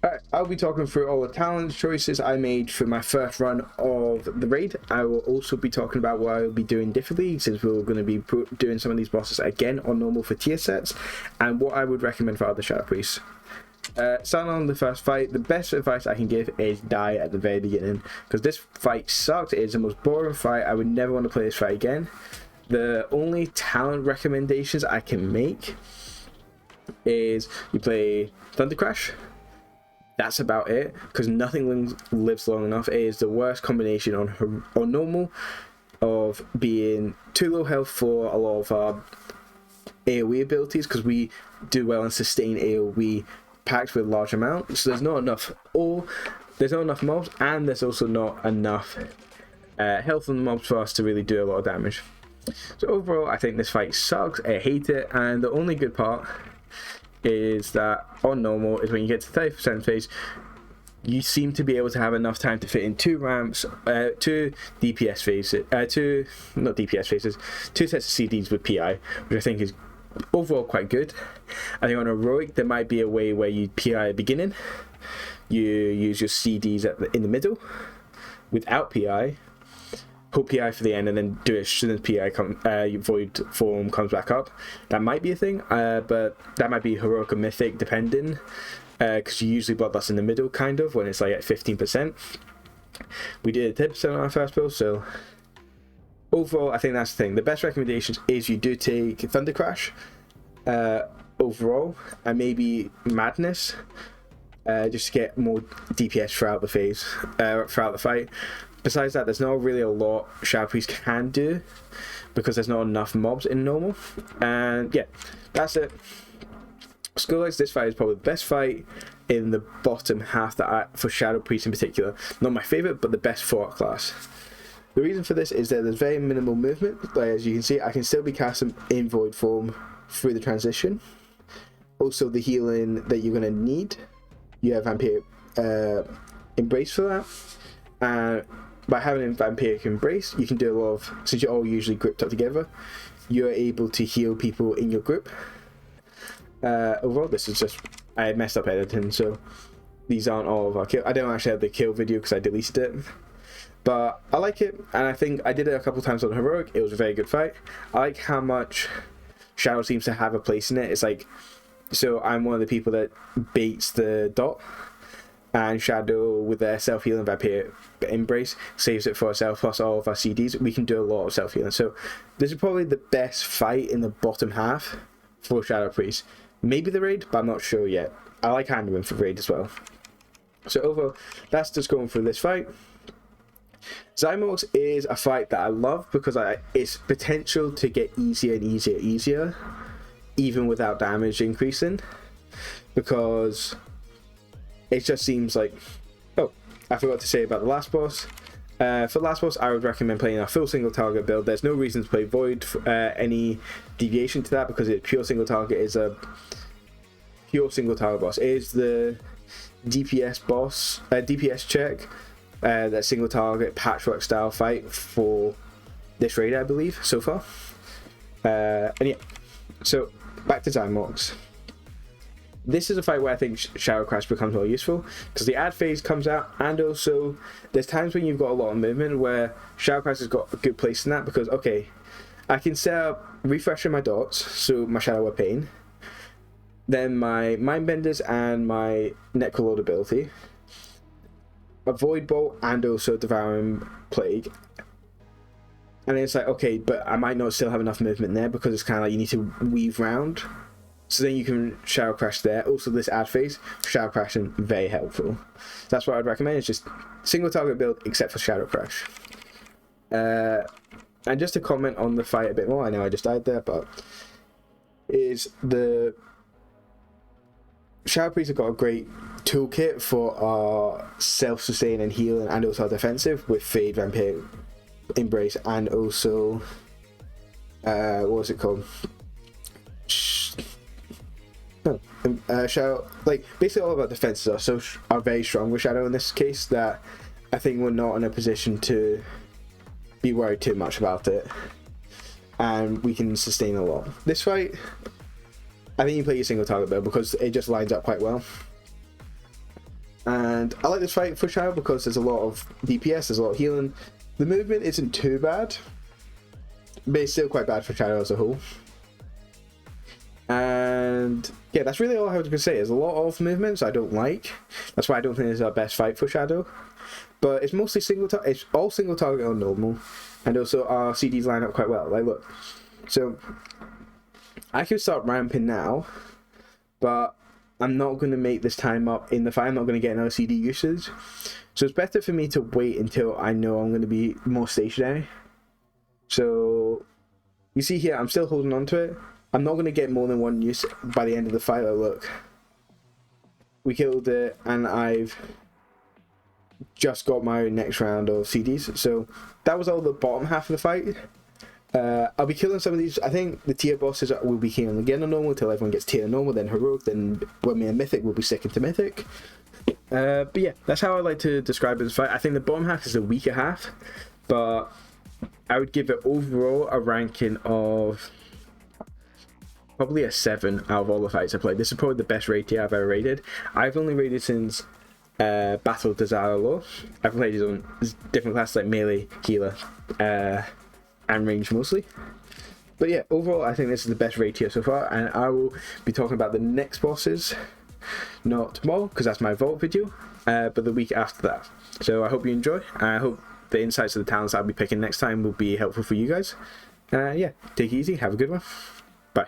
Alright, I'll be talking through all the talent choices I made for my first run of the raid. I will also be talking about what I will be doing differently, since we're going to be doing some of these bosses again on normal for tier sets, and what I would recommend for other Shadow Priests. Starting on the first fight, the best advice I can give is die at the very beginning, because this fight sucked. It is the most boring fight. I would never want to play this fight again. The only talent recommendations I can make is you play Thunder Crash. That's about it, because nothing lives long enough. It is the worst combination on normal of being too low health for a lot of our AoE abilities, because we do well in sustain AoE packs with large amounts. So there's not enough there's not enough mobs, and there's also not enough health on the mobs for us to really do a lot of damage. So overall, I think this fight sucks. I hate it, and the only good part is that on normal is when you get to 30% phase, you seem to be able to have enough time to fit in two ramps, two DPS phases, not DPS phases, two sets of CDs with PI, which I think is overall quite good. I think on heroic there might be a way where you PI at the beginning, you use your CDs in the middle without PI, pull PI for the end, and then do it as soon as PI your void form comes back up. That might be a thing, but that might be heroic or mythic depending, because you usually bloodlust in the middle, kind of, when it's like at 15%. We did 10% on our first build, so overall I think that's the thing. The best recommendations is you do take Thunder Crash overall, and maybe Madness, just to get more DPS throughout the phase, throughout the fight. Besides that, there's not really a lot Shadow Priest can do, because there's not enough mobs in normal. And yeah, that's it. Skulllights, this fight is probably the best fight in the bottom half for Shadow Priest in particular. Not my favourite, but the best for our class. The reason for this is that there's very minimal movement. Like, as you can see, I can still be casting in void form through the transition. Also, the healing that you're going to need, you have Vampiric Embrace for that. And by having a Vampiric Embrace, you can do a lot of, since you're all usually grouped up together, you're able to heal people in your group. Overall, this is just, I messed up editing, so these aren't all of our kill. I don't actually have the kill video because I deleted it, but I like it, and I think I did it a couple times on heroic. It was a very good fight. I like how much Shadow seems to have a place in it. It's like, so I'm one of the people that baits the dot, and Shadow with their self-healing Vampire Embrace saves it for herself, plus all of our CDs. We can do a lot of self-healing, so this is probably the best fight in the bottom half for Shadow Priest. Maybe the raid, but I'm not sure yet. I like handling for raid as well. So overall, that's just going through this fight. Zymox is a fight that I love because its potential to get easier and easier, even without damage increasing, because it just seems like... Oh, I forgot to say about the last boss. For last boss, I would recommend playing a full single target build. There's no reason to play Void any deviation to that, because it's pure single target. Is a pure single target boss. It is the DPS boss, DPS check, that single target patchwork style fight for this raid, I believe, so far. And yeah, so back to Zymox. This is a fight where I think Shadow Crash becomes more useful, because the ad phase comes out, and also there's times when you've got a lot of movement where Shadow Crash has got a good place in that, because okay, I can set up refreshing my dots, so my Shadow of Pain, then my Mindbenders and my Necrolord ability, a Void Bolt, and also Devouring Plague. And it's like, okay, but I might not still have enough movement there, because it's kind of like you need to weave round. So then you can Shadow Crash there. Also, this ad phase, Shadow Crashing, very helpful. That's what I'd recommend. It's just single target build, except for Shadow Crash. And just to comment on the fight a bit more, I know I just died there, but is the Shadow Priest have got a great toolkit for our self-sustain and healing, and also our defensive with Fade, Vampire Embrace, and also what was it called? Shadow, like basically all of our defenses are very strong with Shadow in this case, that I think we're not in a position to be worried too much about it, and we can sustain a lot. This fight, I think you play your single target build because it just lines up quite well. And I like this fight for Shadow because there's a lot of DPS, there's a lot of healing. The movement isn't too bad, but it's still quite bad for Shadow as a whole. And yeah, that's really all I have to say. There's a lot of movements I don't like. That's why I don't think it's our best fight for Shadow. But it's mostly it's all single target on normal, and also our CDs line up quite well. Like, look, so I can start ramping now, but I'm not going to make this time up in the fight. I'm not going to get another CD usage, so it's better for me to wait until I know I'm going to be more stationary. So you see here, I'm still holding on to it. I'm not going to get more than one use by the end of the fight. Like, look, we killed it, and I've just got my next round of CDs. So that was all the bottom half of the fight. I'll be killing some of these. I think the tier bosses will be killing again on normal until everyone gets tier normal, then heroic, then when we're mythic, we'll be sticking to mythic. But yeah, that's how I like to describe this fight. I think the bottom half is the weaker half, but I would give it overall a ranking of probably a 7 out of all the fights I played. This is probably the best raid tier I've ever raided. I've only raided since Battle Desire Law. I've played it on different classes like melee, healer, and range mostly. But yeah, overall I think this is the best raid tier so far, and I will be talking about the next bosses not tomorrow because that's my vault video, but the week after that. So I hope you enjoy. I hope the insights of the talents I'll be picking next time will be helpful for you guys. Yeah, take it easy, have a good one, bye.